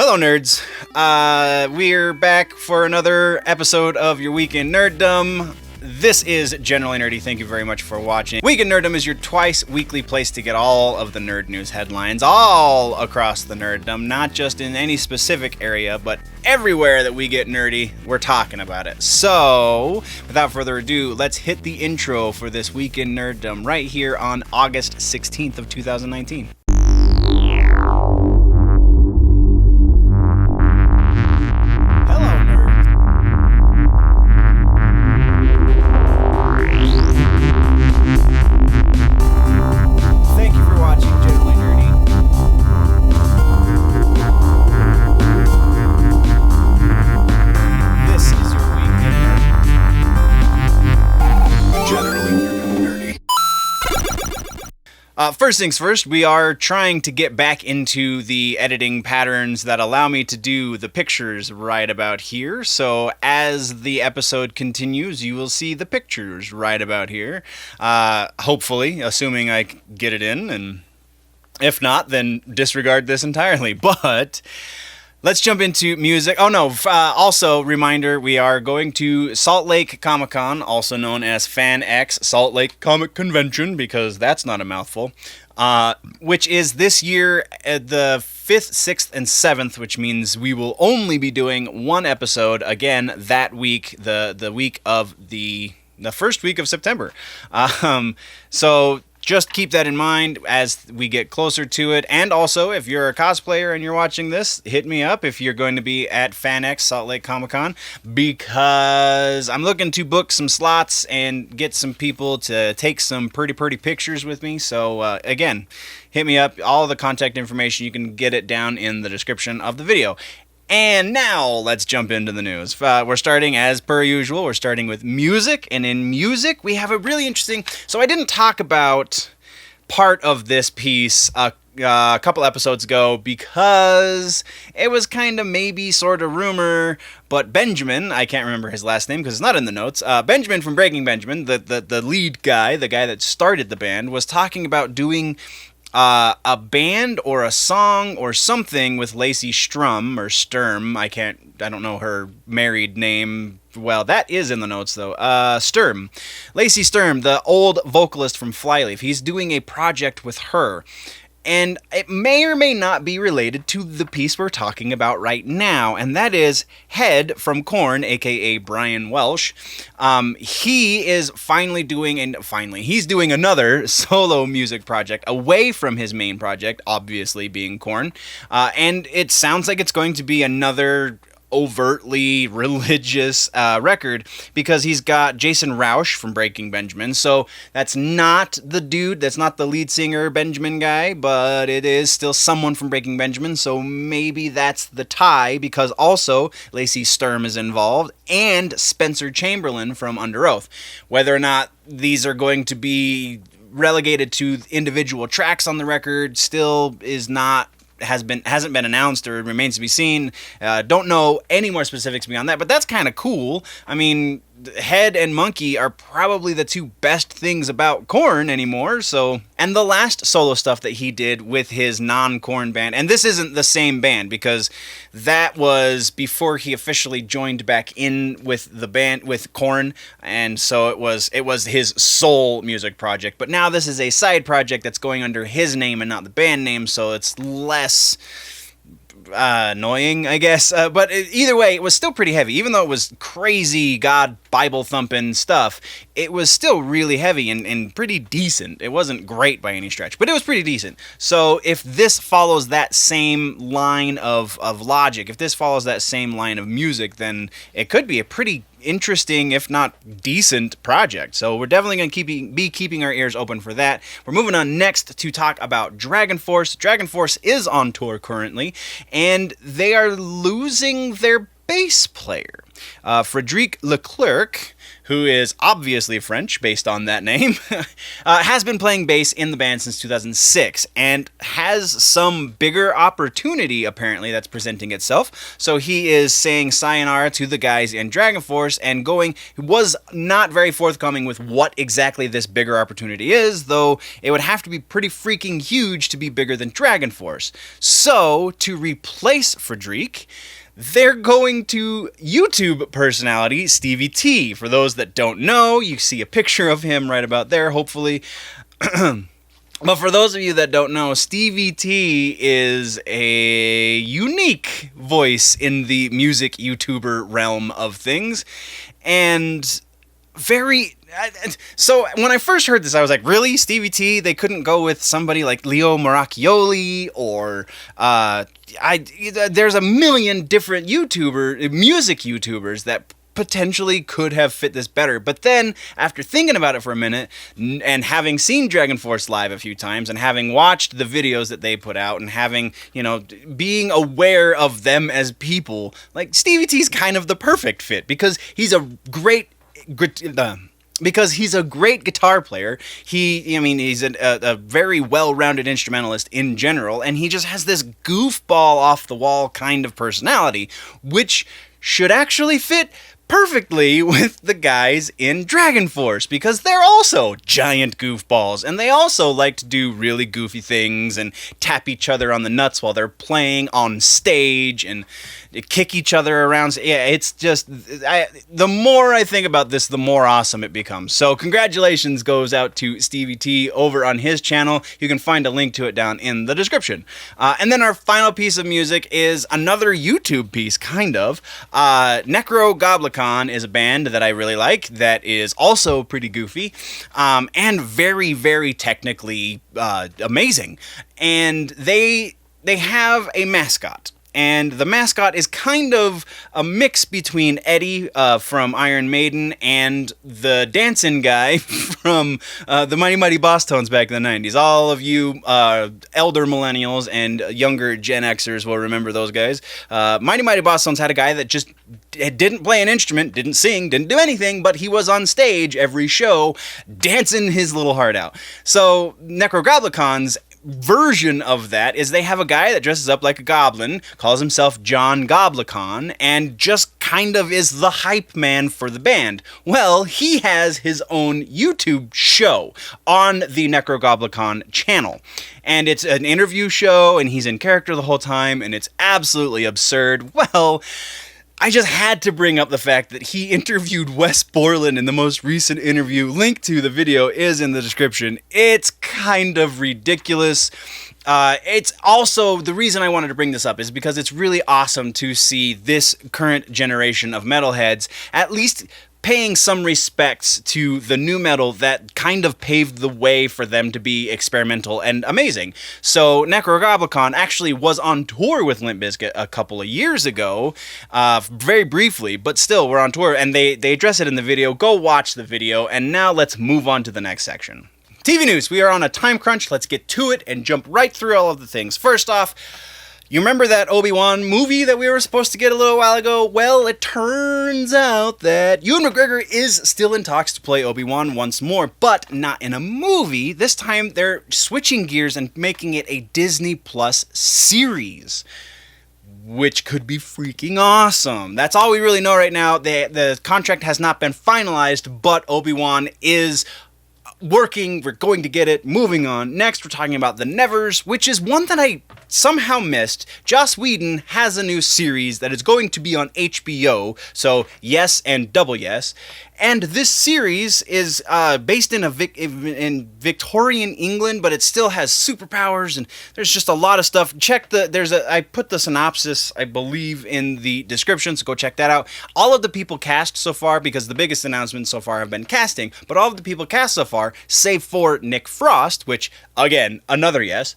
Hello, nerds. We're back for another episode of your Weekend Nerdom. This is Generally Nerdy. Thank you very much for watching. Weekend Nerdom is your twice-weekly place to get all of the nerd news headlines all across the nerddom, not just in any specific area, but everywhere that we get nerdy, we're talking about it. So, without further ado, let's hit the intro for this Weekend Nerdom right here on August 16th of 2019. First things first, we are trying to get back into the editing patterns that allow me to do the pictures right about here. So as the episode continues, you will see the pictures right about here. Hopefully, assuming I get it in, and if not, then disregard this entirely. But let's jump into music. Oh no, also reminder, we are going to Salt Lake Comic Con, also known as FanX Salt Lake Comic Convention, because that's not a mouthful, which is this year the 5th, 6th, and 7th, which means we will only be doing one episode, again, that week, the week of the first week of September. So just keep that in mind as we get closer to it. And also, if you're a cosplayer and you're watching this, hit me up if you're going to be at FanX Salt Lake Comic Con, because I'm looking to book some slots and get some people to take some pretty pictures with me. So again, hit me up. All the contact information, you can get it down in the description of the video. And now, let's jump into the news. We're starting, as per usual, we're starting with music. And in music, we have a really interesting... So I didn't talk about part of this piece a couple episodes ago because it was kind of maybe sort of rumor, but Benjamin, I can't remember his last name because it's not in the notes, Benjamin from Breaking Benjamin, the lead guy, the guy that started the band, was talking about doing a band or a song or something with Lacey Sturm or Sturm. I don't know her married name. Well, that is in the notes though. Sturm. Lacey Sturm, the old vocalist from Flyleaf. He's doing a project with her. And it may or may not be related to the piece we're talking about right now, and that is Head from Korn, aka Brian Welch. He is he's doing another solo music project away from his main project, obviously being Korn, and it sounds like it's going to be another overtly religious record, because he's got Jasen Rauch from Breaking Benjamin. So that's not the dude, that's not the lead singer Benjamin guy, but it is still someone from Breaking Benjamin. So maybe that's the tie, because also Lacey Sturm is involved and Spencer Chamberlain from Underoath. Whether or not these are going to be relegated to individual tracks on the record still hasn't been announced, or remains to be seen. Don't know any more specifics beyond that, but that's kind of cool. I mean, Head and Monkey are probably the two best things about Korn anymore. So, and the last solo stuff that he did with his non-Korn band, and this isn't the same band because that was before he officially joined back in with the band with Korn, and so it was his sole music project. But now this is a side project that's going under his name and not the band name, so it's less annoying, I guess. But either way, it was still pretty heavy. Even though it was crazy God Bible thumping stuff, it was still really heavy and pretty decent. It wasn't great by any stretch, but it was pretty decent. So if this follows that same line of logic, if this follows that same line of music, then it could be a pretty interesting, if not decent, project. So we're definitely going to be keeping our ears open for that. We're moving on next to talk about DragonForce. DragonForce is on tour currently, and they are losing their bass player. Frederic Leclercq, who is obviously French based on that name, has been playing bass in the band since 2006 and has some bigger opportunity apparently that's presenting itself. So he is saying sayonara to the guys in DragonForce and was not very forthcoming with what exactly this bigger opportunity is, though it would have to be pretty freaking huge to be bigger than DragonForce. So to replace Frederic, they're going to YouTube personality Stevie T. For those that don't know, you see a picture of him right about there, hopefully. But for those of you that don't know, Stevie T is a unique voice in the music YouTuber realm of things. And so when I first heard this, I was like, really? Stevie T? They couldn't go with somebody like Leo Maracchioli or there's a million different music YouTubers that potentially could have fit this better. But then, after thinking about it for a minute, and having seen DragonForce live a few times, and having watched the videos that they put out, and having, being aware of them as people, like, Stevie T's kind of the perfect fit, because he's a great guitar player. He's a very well-rounded instrumentalist in general, and he just has this goofball off-the-wall kind of personality, which should actually fit perfectly with the guys in DragonForce, because they're also giant goofballs, and they also like to do really goofy things and tap each other on the nuts while they're playing on stage and kick each other around. Yeah, it's just, the more I think about this, the more awesome it becomes. So congratulations goes out to Stevie T over on his channel. You can find a link to it down in the description. And then our final piece of music is another YouTube piece, kind of. Necrogoblin is a band that I really like that is also pretty goofy and very, very technically amazing. And they have a mascot. And the mascot is kind of a mix between Eddie from Iron Maiden and the dancing guy from the Mighty Mighty Boss Tones back in the 90s. All of you elder millennials and younger Gen Xers will remember those guys. Mighty Mighty Boss Tones had a guy that just didn't play an instrument, didn't sing, didn't do anything, but he was on stage every show dancing his little heart out. So Necrogoblin's version of that is they have a guy that dresses up like a goblin, calls himself John Goblikon, and just kind of is the hype man for the band. Well, he has his own YouTube show on the Necrogoblin channel. And it's an interview show, and he's in character the whole time, and it's absolutely absurd. Well, I just had to bring up the fact that he interviewed Wes Borland in the most recent interview. Link to the video is in the description. It's kind of ridiculous. It's also, the reason I wanted to bring this up is because it's really awesome to see this current generation of metalheads at least paying some respects to the new metal that kind of paved the way for them to be experimental and amazing. So Necrogoblin actually was on tour with Limp Bizkit a couple of years ago, very briefly, but still we're on tour, and they address it in the video. Go watch the video, and now let's move on to the next section. TV news. We are on a time crunch. Let's get to it and jump right through all of the things. First off, you remember that Obi-Wan movie that we were supposed to get a little while ago? Well, it turns out that Ewan McGregor is still in talks to play Obi-Wan once more, but not in a movie. This time they're switching gears and making it a Disney Plus series, which could be freaking awesome. That's all we really know right now. The contract has not been finalized, but Obi-Wan is working. We're going to get it. Moving on. Next, we're talking about The Nevers, which is one that I somehow missed. Joss Whedon has a new series that is going to be on HBO, so yes and double yes. And this series is based in in Victorian England, but it still has superpowers, and there's just a lot of stuff. I put the synopsis, I believe, in the description, so go check that out. All of the people cast so far, because the biggest announcements so far have been casting, but all of the people cast so far, save for Nick Frost, which, again, another yes,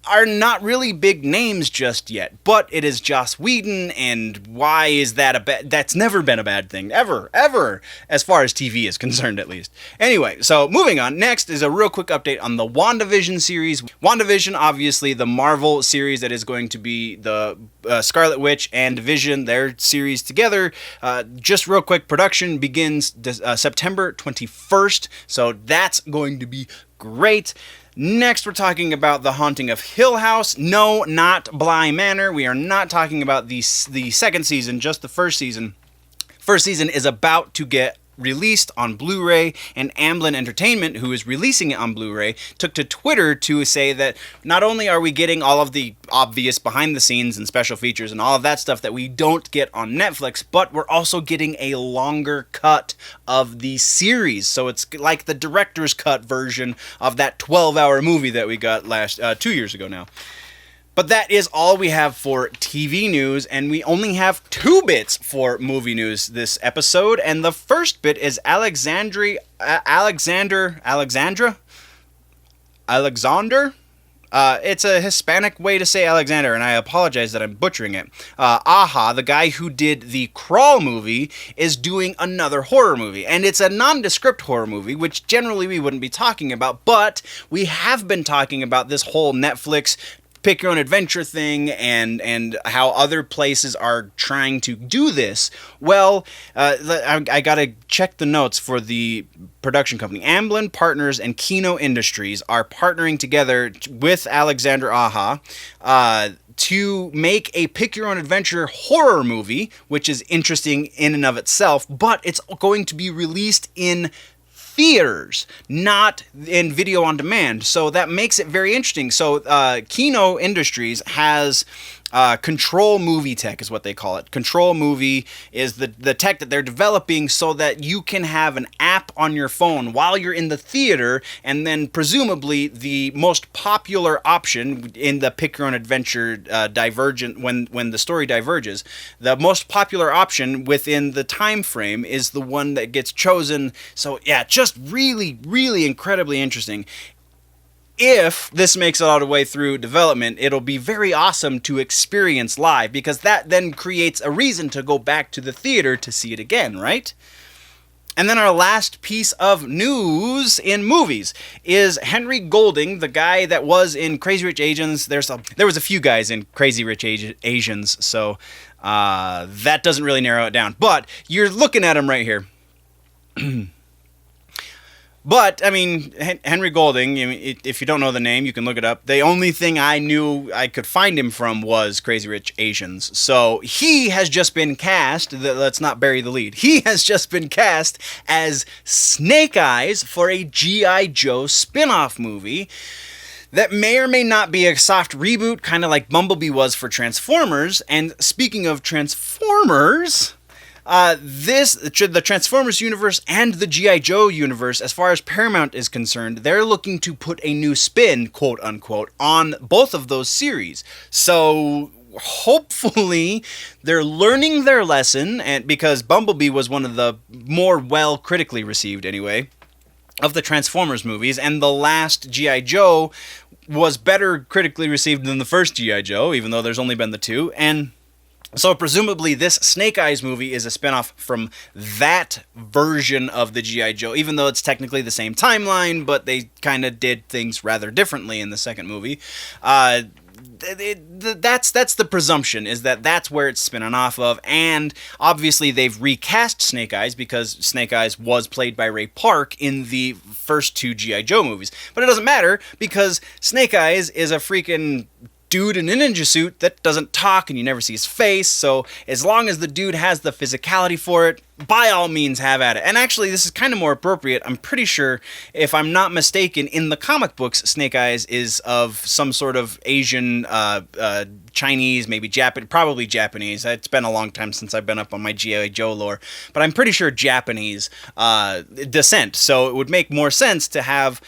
are not really big names just yet, but it is Joss Whedon, and why is that that's never been a bad thing, ever, as far as TV is concerned, at least. Anyway, so moving on, next is a real quick update on the WandaVision series. WandaVision, obviously the Marvel series that is going to be the Scarlet Witch and Vision, their series together. Just real quick, production begins September 21st, so that's going to be great. Next, we're talking about The Haunting of Hill House. No, not Bly Manor. We are not talking about the second season, just the first season. First season is about to get released on Blu-ray, and Amblin Entertainment, who is releasing it on Blu-ray, took to Twitter to say that not only are we getting all of the obvious behind the scenes and special features and all of that stuff that we don't get on Netflix, but we're also getting a longer cut of the series. So it's like the director's cut version of that 12-hour movie that we got 2 years ago now. But that is all we have for TV news, and we only have 2 bits for movie news this episode. And the first bit is Alexander. It's a Hispanic way to say Alexander, and I apologize that I'm butchering it. Aja, the guy who did the Crawl movie, is doing another horror movie. And it's a nondescript horror movie, which generally we wouldn't be talking about, but we have been talking about this whole Netflix pick your own adventure thing and how other places are trying to do this. Well, I gotta check the notes for the production company. Amblin Partners and Kino Industries are partnering together with Alexander Aja to make a pick your own adventure horror movie, which is interesting in and of itself, but it's going to be released in theaters, not in video on demand. So that makes it very interesting. So Kino Industries has Control Movie Tech is what they call it. Control Movie is the tech that they're developing so that you can have an app on your phone while you're in the theater, and then presumably the most popular option in the pick your own adventure divergent, when the story diverges, the most popular option within the time frame is the one that gets chosen. So yeah, just really, really incredibly interesting. If this makes it all the way through development, it'll be very awesome to experience live, because that then creates a reason to go back to the theater to see it again, right? And then our last piece of news in movies is Henry Golding, the guy that was in Crazy Rich Asians. There was a few guys in Crazy Rich Asians, so that doesn't really narrow it down. But you're looking at him right here. But, I mean, Henry Golding, if you don't know the name, you can look it up. The only thing I knew I could find him from was Crazy Rich Asians. So he has just been cast, let's not bury the lead, he has just been cast as Snake Eyes for a G.I. Joe spin-off movie that may or may not be a soft reboot, kind of like Bumblebee was for Transformers. And speaking of Transformers, the Transformers universe and the G.I. Joe universe, as far as Paramount is concerned, they're looking to put a new spin, quote unquote, on both of those series. So hopefully they're learning their lesson, and because Bumblebee was one of the more well critically received anyway of the Transformers movies, and the last G.I. Joe was better critically received than the first G.I. Joe, even though there's only been the 2, and so presumably this Snake Eyes movie is a spinoff from that version of the G.I. Joe, even though it's technically the same timeline, but they kind of did things rather differently in the second movie. That's the presumption, is that that's where it's spinning off of, and obviously they've recast Snake Eyes because Snake Eyes was played by Ray Park in the first 2 G.I. Joe movies. But it doesn't matter, because Snake Eyes is a freaking dude in a ninja suit that doesn't talk and you never see his face, so as long as the dude has the physicality for it, by all means have at it. And actually, this is kind of more appropriate. I'm pretty sure, if I'm not mistaken, in the comic books, Snake Eyes is of some sort of Asian, Chinese, maybe Japanese, probably Japanese. It's been a long time since I've been up on my G.I. Joe lore, but I'm pretty sure Japanese descent, so it would make more sense to have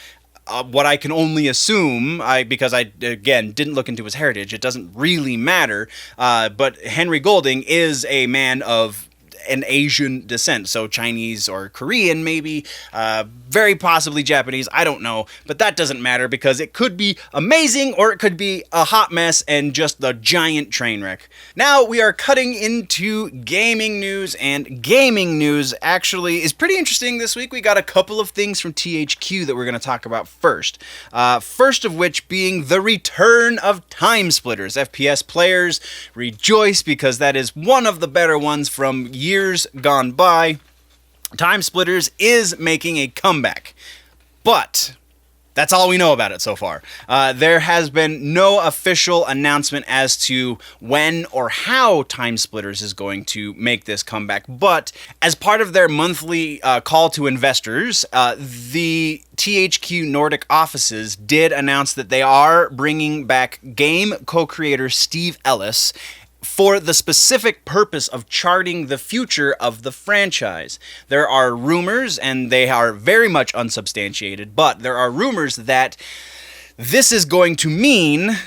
what I can only assume, because I, again, didn't look into his heritage, it doesn't really matter, but Henry Golding is a man of an Asian descent, so Chinese or Korean maybe, very possibly Japanese, I don't know, but that doesn't matter because it could be amazing or it could be a hot mess and just a giant train wreck. Now we are cutting into gaming news, and gaming news actually is pretty interesting this week. We got a couple of things from THQ that we're going to talk about first. First of which being the return of Timesplitters. FPS players rejoice because that is one of the better ones from years gone by. Timesplitters is making a comeback, but that's all we know about it so far. There has been no official announcement as to when or how Timesplitters is going to make this comeback, but as part of their monthly call to investors, the THQ Nordic offices did announce that they are bringing back game co-creator Steve Ellis for the specific purpose of charting the future of the franchise. There are rumors, and they are very much unsubstantiated, but there are rumors that this is going to mean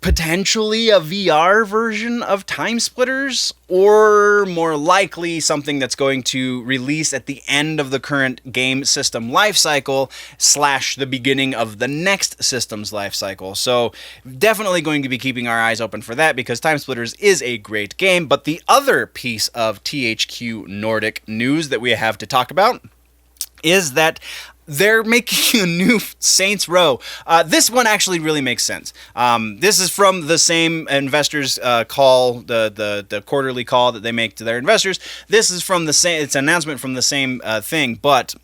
potentially a VR version of Timesplitters, or more likely something that's going to release at the end of the current game system lifecycle / the beginning of the next system's lifecycle. So definitely going to be keeping our eyes open for that because Timesplitters is a great game. But the other piece of THQ Nordic news that we have to talk about is that they're making a new Saints Row. This one actually really makes sense. This is from the same investors call, the quarterly call that they make to their investors. This is from the same. It's an announcement from the same thing, but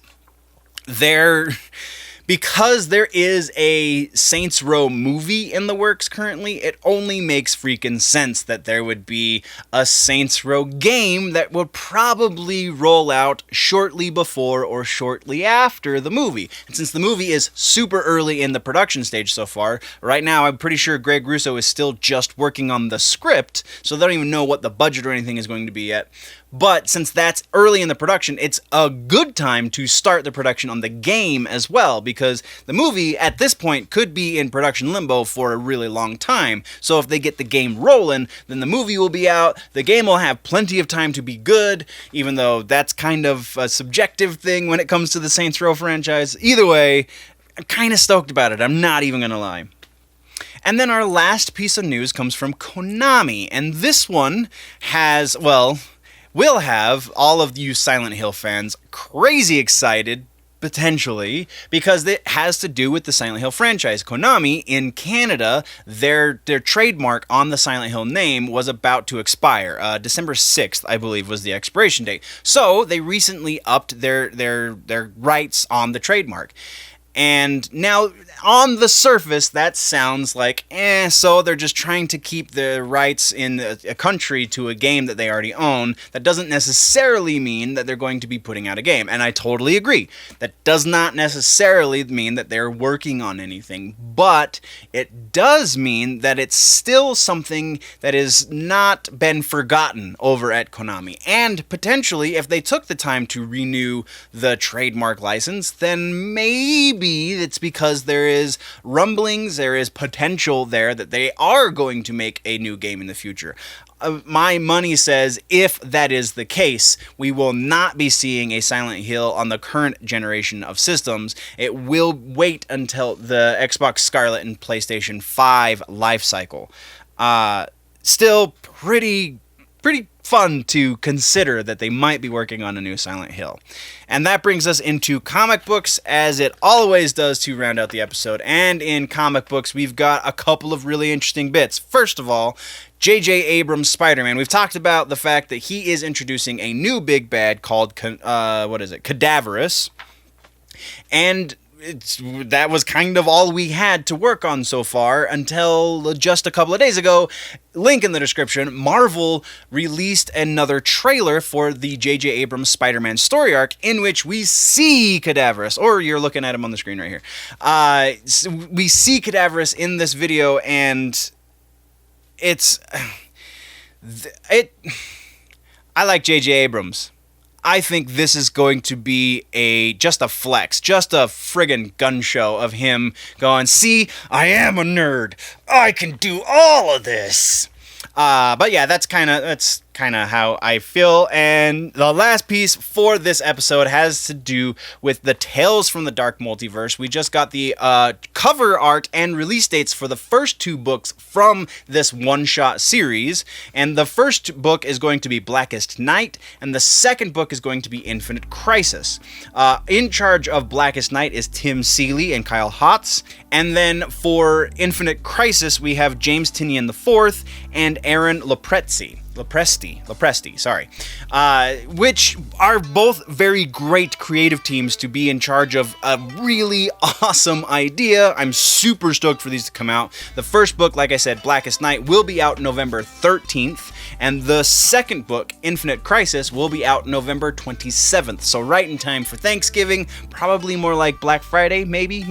because there is a Saints Row movie in the works currently, it only makes freaking sense that there would be a Saints Row game that would probably roll out shortly before or shortly after the movie. And since the movie is super early in the production stage so far, right now I'm pretty sure Greg Russo is still just working on the script, so they don't even know what the budget or anything is going to be yet. But since that's early in the production, it's a good time to start the production on the game as well, because the movie at this point could be in production limbo for a really long time. So if they get the game rolling, then the movie will be out, the game will have plenty of time to be good, even though that's kind of a subjective thing when it comes to the Saints Row franchise. Either way, I'm kind of stoked about it, I'm not even gonna lie. And then our last piece of news comes from Konami, and this one has, will have all of you Silent Hill fans crazy excited, potentially, because it has to do with the Silent Hill franchise. Konami, in Canada, their trademark on the Silent Hill name was about to expire. December 6th, I believe, was the expiration date. So they recently upped their rights on the trademark. And now, on the surface, that sounds like, so they're just trying to keep the rights in a country to a game that they already own. That doesn't necessarily mean that they're going to be putting out a game, and I totally agree. That does not necessarily mean that they're working on anything, but it does mean that it's still something that has not been forgotten over at Konami. And potentially, if they took the time to renew the trademark license, then maybe it's because there is rumblings, there is potential there that they are going to make a new game in the future. My money says if that is the case, we will not be seeing a Silent Hill on the current generation of systems. It will wait until the Xbox Scarlet and PlayStation 5 life cycle. Still pretty fun to consider that they might be working on a new Silent Hill. And that brings us into comic books, as it always does to round out the episode. And in comic books, we've got a couple of really interesting bits. First of all, J.J. Abrams SpiderMan. We've talked about the fact that he is introducing a new big bad called, Cadaverous. And that was kind of all we had to work on so far until just a couple of days ago. Link in the description. Marvel released another trailer for the J.J. Abrams Spider-Man story arc in which we see Cadaverous, or you're looking at him on the screen right here. We see Cadaverous in this video, and I like J.J. Abrams. I think this is going to be just a flex, just a friggin' gun show of him going, see, I am a nerd. I can do all of this. But yeah, that's kind of how I feel. And the last piece for this episode has to do with the Tales from the Dark Multiverse. We just got the cover art and release dates for the first 2 books from this one-shot series. And the first book is going to be Blackest Night, and the second book is going to be Infinite Crisis. In charge of Blackest Night is Tim Seeley and Kyle Hotz. And then for Infinite Crisis, we have James Tinian IV and Aaron Lopresti, which are both very great creative teams to be in charge of a really awesome idea. I'm super stoked for these to come out. The first book, like I said, Blackest Night, will be out November 13th, and the second book, Infinite Crisis, will be out November 27th, so right in time for Thanksgiving, probably more like Black Friday, maybe.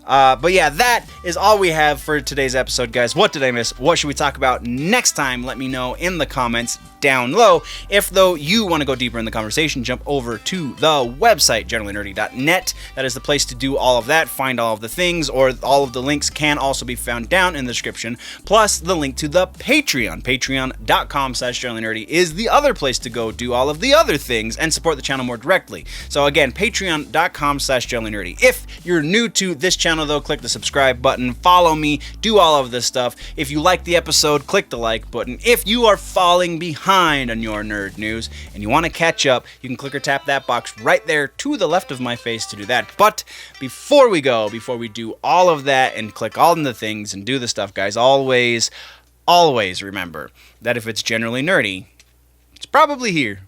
But yeah, that is all we have for today's episode, guys. What did I miss? What should we talk about next time? Let me know in the comments down low. If, though, you want to go deeper in the conversation, jump over to the website, generallynerdy.net. That is the place to do all of that, find all of the things, or all of the links can also be found down in the description, plus the link to the Patreon. Patreon.com/generallynerdy is the other place to go do all of the other things and support the channel more directly. So again, patreon.com/generallynerdy. If you're new to this channel, though, click the subscribe button, follow me, do all of this stuff. If you like the episode, click the like button. If you are falling behind on your nerd news and you want to catch up, you can click or tap that box right there to the left of my face to do that. But before we do all of that and click all of the things and do the stuff, guys, always remember that if it's generally nerdy, it's probably here.